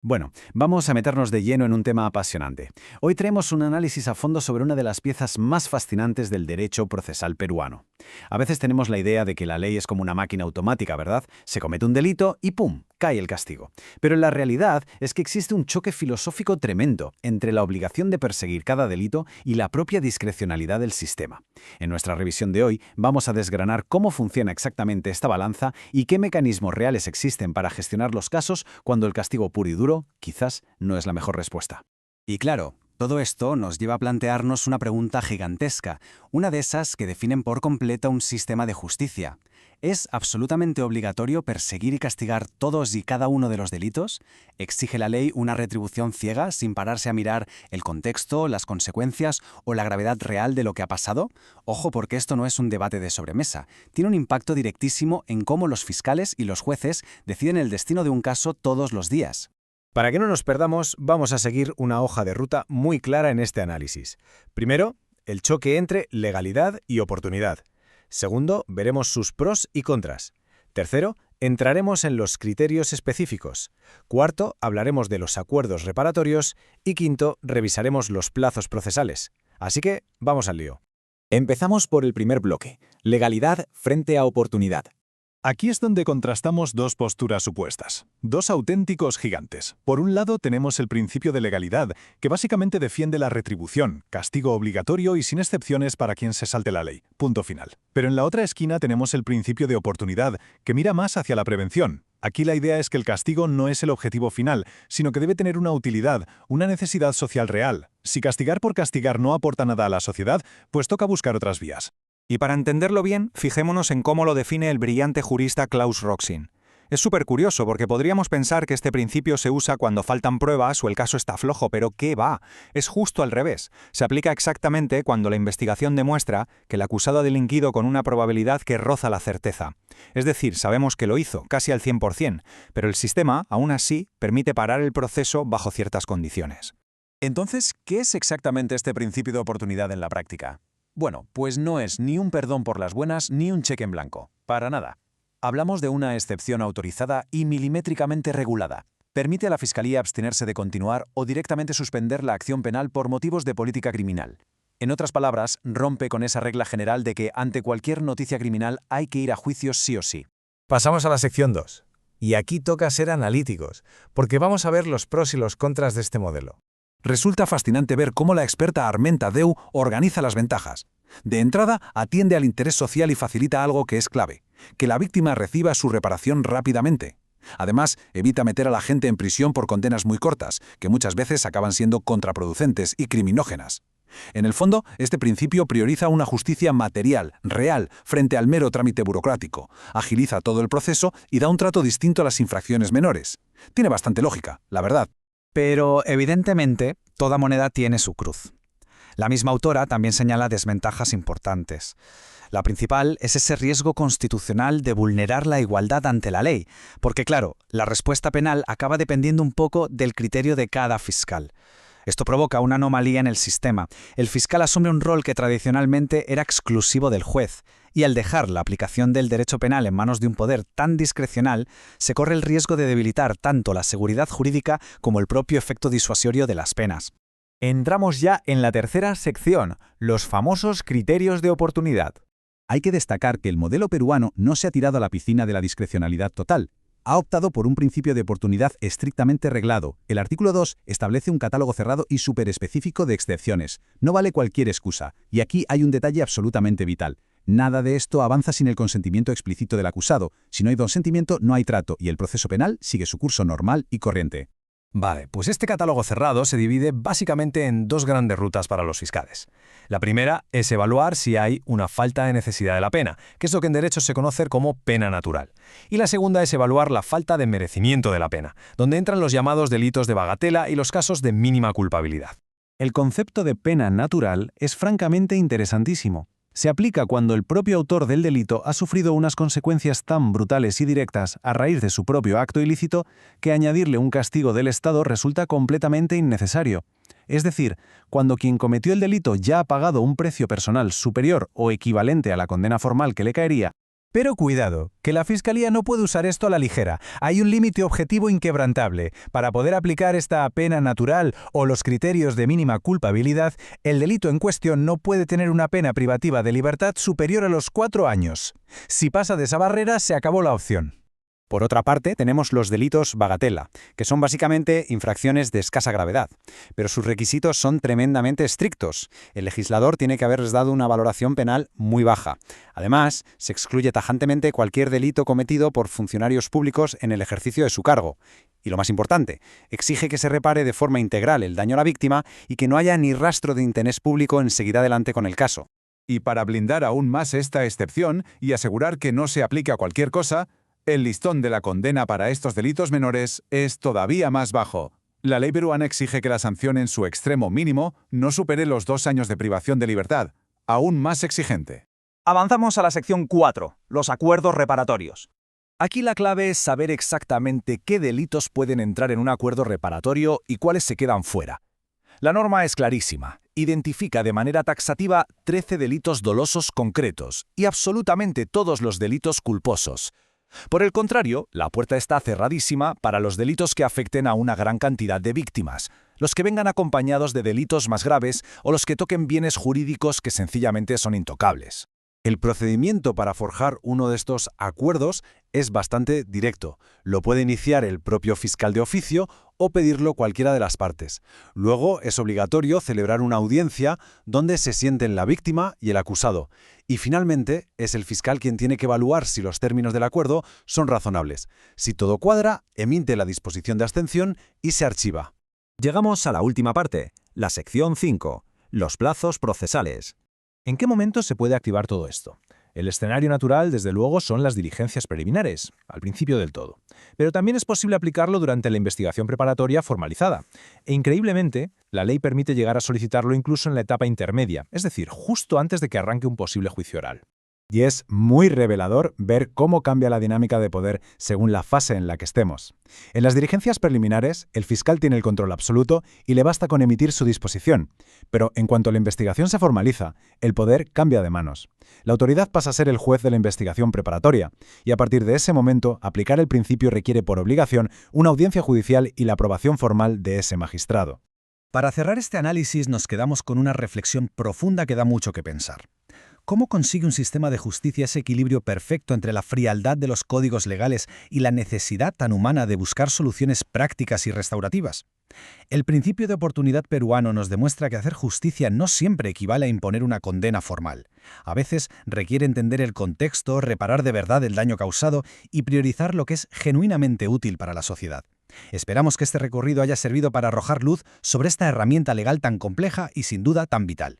Bueno, vamos a meternos de lleno en un tema apasionante. Hoy traemos un análisis a fondo sobre una de las piezas más fascinantes del derecho procesal peruano. A veces tenemos la idea de que la ley es como una máquina automática, ¿verdad? Se comete un delito y ¡pum!, cae el castigo. Pero la realidad es que existe un choque filosófico tremendo entre la obligación de perseguir cada delito y la propia discrecionalidad del sistema. En nuestra revisión de hoy vamos a desgranar cómo funciona exactamente esta balanza y qué mecanismos reales existen para gestionar los casos cuando el castigo puro y duro quizás no es la mejor respuesta. Y claro, todo esto nos lleva a plantearnos una pregunta gigantesca, una de esas que definen por completo un sistema de justicia. ¿Es absolutamente obligatorio perseguir y castigar todos y cada uno de los delitos? ¿Exige la ley una retribución ciega sin pararse a mirar el contexto, las consecuencias o la gravedad real de lo que ha pasado? Ojo, porque esto no es un debate de sobremesa. Tiene un impacto directísimo en cómo los fiscales y los jueces deciden el destino de un caso todos los días. Para que no nos perdamos, vamos a seguir una hoja de ruta muy clara en este análisis. Primero, el choque entre legalidad y oportunidad. Segundo, veremos sus pros y contras. Tercero, entraremos en los criterios específicos. Cuarto, hablaremos de los acuerdos reparatorios. Y quinto, revisaremos los plazos procesales. Así que, vamos al lío. Empezamos por el primer bloque, legalidad frente a oportunidad. Aquí es donde contrastamos dos posturas supuestas, dos auténticos gigantes. Por un lado tenemos el principio de legalidad, que básicamente defiende la retribución, castigo obligatorio y sin excepciones para quien se salte la ley. Punto final. Pero en la otra esquina tenemos el principio de oportunidad, que mira más hacia la prevención. Aquí la idea es que el castigo no es el objetivo final, sino que debe tener una utilidad, una necesidad social real. Si castigar por castigar no aporta nada a la sociedad, pues toca buscar otras vías. Y para entenderlo bien, fijémonos en cómo lo define el brillante jurista Klaus Roxin. Es súper curioso porque podríamos pensar que este principio se usa cuando faltan pruebas o el caso está flojo, pero ¿qué va? Es justo al revés. Se aplica exactamente cuando la investigación demuestra que el acusado ha delinquido con una probabilidad que roza la certeza. Es decir, sabemos que lo hizo, casi al 100%, pero el sistema, aún así, permite parar el proceso bajo ciertas condiciones. Entonces, ¿qué es exactamente este principio de oportunidad en la práctica? Bueno, pues no es ni un perdón por las buenas ni un cheque en blanco. Para nada. Hablamos de una excepción autorizada y milimétricamente regulada. Permite a la Fiscalía abstenerse de continuar o directamente suspender la acción penal por motivos de política criminal. En otras palabras, rompe con esa regla general de que ante cualquier noticia criminal hay que ir a juicio sí o sí. Pasamos a la sección 2. Y aquí toca ser analíticos, porque vamos a ver los pros y los contras de este modelo. Resulta fascinante ver cómo la experta Armenta Deu organiza las ventajas. De entrada, atiende al interés social y facilita algo que es clave, que la víctima reciba su reparación rápidamente. Además, evita meter a la gente en prisión por condenas muy cortas, que muchas veces acaban siendo contraproducentes y criminógenas. En el fondo, este principio prioriza una justicia material, real, frente al mero trámite burocrático, agiliza todo el proceso y da un trato distinto a las infracciones menores. Tiene bastante lógica, la verdad. Pero, evidentemente, toda moneda tiene su cruz. La misma autora también señala desventajas importantes. La principal es ese riesgo constitucional de vulnerar la igualdad ante la ley, porque claro, la respuesta penal acaba dependiendo un poco del criterio de cada fiscal. Esto provoca una anomalía en el sistema. El fiscal asume un rol que tradicionalmente era exclusivo del juez, y al dejar la aplicación del derecho penal en manos de un poder tan discrecional, se corre el riesgo de debilitar tanto la seguridad jurídica como el propio efecto disuasorio de las penas. Entramos ya en la tercera sección, los famosos criterios de oportunidad. Hay que destacar que el modelo peruano no se ha tirado a la piscina de la discrecionalidad total. Ha optado por un principio de oportunidad estrictamente reglado. El artículo 2 establece un catálogo cerrado y superespecífico de excepciones. No vale cualquier excusa. Y aquí hay un detalle absolutamente vital. Nada de esto avanza sin el consentimiento explícito del acusado. Si no hay consentimiento, no hay trato y el proceso penal sigue su curso normal y corriente. Vale, pues este catálogo cerrado se divide básicamente en dos grandes rutas para los fiscales. La primera es evaluar si hay una falta de necesidad de la pena, que es lo que en derecho se conoce como pena natural. Y la segunda es evaluar la falta de merecimiento de la pena, donde entran los llamados delitos de bagatela y los casos de mínima culpabilidad. El concepto de pena natural es francamente interesantísimo. Se aplica cuando el propio autor del delito ha sufrido unas consecuencias tan brutales y directas a raíz de su propio acto ilícito que añadirle un castigo del Estado resulta completamente innecesario. Es decir, cuando quien cometió el delito ya ha pagado un precio personal superior o equivalente a la condena formal que le caería, Pero cuidado, que la Fiscalía no puede usar esto a la ligera. Hay un límite objetivo inquebrantable. Para poder aplicar esta pena natural o los criterios de mínima culpabilidad, el delito en cuestión no puede tener una pena privativa de libertad superior a los 4 años. Si pasa de esa barrera, se acabó la opción. Por otra parte, tenemos los delitos bagatela, que son básicamente infracciones de escasa gravedad, pero sus requisitos son tremendamente estrictos. El legislador tiene que haberles dado una valoración penal muy baja. Además, se excluye tajantemente cualquier delito cometido por funcionarios públicos en el ejercicio de su cargo. Y lo más importante, exige que se repare de forma integral el daño a la víctima y que no haya ni rastro de interés público en seguir adelante con el caso. Y para blindar aún más esta excepción y asegurar que no se aplique a cualquier cosa, el listón de la condena para estos delitos menores es todavía más bajo. La ley peruana exige que la sanción en su extremo mínimo no supere los 2 años de privación de libertad, aún más exigente. Avanzamos a la sección 4, los acuerdos reparatorios. Aquí la clave es saber exactamente qué delitos pueden entrar en un acuerdo reparatorio y cuáles se quedan fuera. La norma es clarísima. Identifica de manera taxativa 13 delitos dolosos concretos y absolutamente todos los delitos culposos. Por el contrario, la puerta está cerradísima para los delitos que afecten a una gran cantidad de víctimas, los que vengan acompañados de delitos más graves o los que toquen bienes jurídicos que sencillamente son intocables. El procedimiento para forjar uno de estos acuerdos es bastante directo. Lo puede iniciar el propio fiscal de oficio o pedirlo cualquiera de las partes. Luego es obligatorio celebrar una audiencia donde se sienten la víctima y el acusado. Y finalmente es el fiscal quien tiene que evaluar si los términos del acuerdo son razonables. Si todo cuadra, emite la disposición de abstención y se archiva. Llegamos a la última parte, la sección 5, los plazos procesales. ¿En qué momento se puede activar todo esto? El escenario natural, desde luego, son las diligencias preliminares, al principio del todo. Pero también es posible aplicarlo durante la investigación preparatoria formalizada. E increíblemente, la ley permite llegar a solicitarlo incluso en la etapa intermedia, es decir, justo antes de que arranque un posible juicio oral. Y es muy revelador ver cómo cambia la dinámica de poder según la fase en la que estemos. En las diligencias preliminares, el fiscal tiene el control absoluto y le basta con emitir su disposición. Pero en cuanto la investigación se formaliza, el poder cambia de manos. La autoridad pasa a ser el juez de la investigación preparatoria, y a partir de ese momento, aplicar el principio requiere por obligación una audiencia judicial y la aprobación formal de ese magistrado. Para cerrar este análisis nos quedamos con una reflexión profunda que da mucho que pensar. ¿Cómo consigue un sistema de justicia ese equilibrio perfecto entre la frialdad de los códigos legales y la necesidad tan humana de buscar soluciones prácticas y restaurativas? El principio de oportunidad peruano nos demuestra que hacer justicia no siempre equivale a imponer una condena formal. A veces requiere entender el contexto, reparar de verdad el daño causado y priorizar lo que es genuinamente útil para la sociedad. Esperamos que este recorrido haya servido para arrojar luz sobre esta herramienta legal tan compleja y sin duda tan vital.